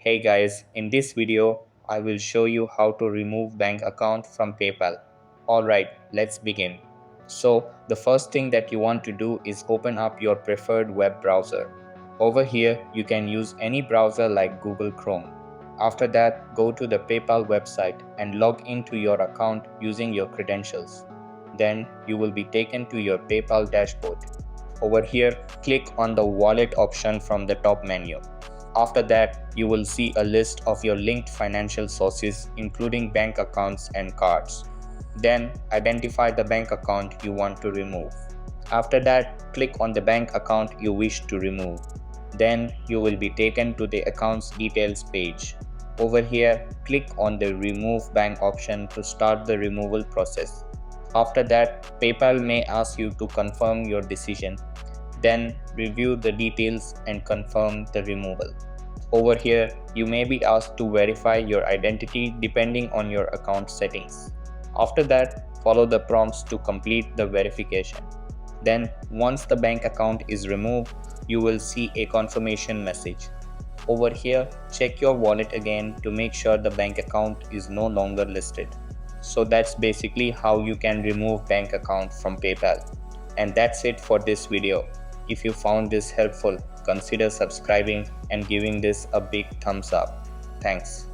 Hey guys, in this video, I will show you how to remove bank account from PayPal. Alright, let's begin. So, the first thing that you want to do is open up your preferred web browser. Over here, you can use any browser like Google Chrome. After that, go to the PayPal website and log into your account using your credentials. Then, you will be taken to your PayPal dashboard. Over here, click on the wallet option from the top menu. After that, you will see a list of your linked financial sources, including bank accounts and cards. Then, identify the bank account you want to remove. After that, click on the bank account you wish to remove. Then, you will be taken to the account's details page. Over here, click on the Remove Bank option to start the removal process. After that, PayPal may ask you to confirm your decision. Then, review the details and confirm the removal. Over here, you may be asked to verify your identity depending on your account settings. After that, follow the prompts to complete the verification. Then, once the bank account is removed, you will see a confirmation message. Over here, check your wallet again to make sure the bank account is no longer listed. So that's basically how you can remove bank account from PayPal. And that's it for this video. If you found this helpful, consider subscribing and giving this a big thumbs up. Thanks.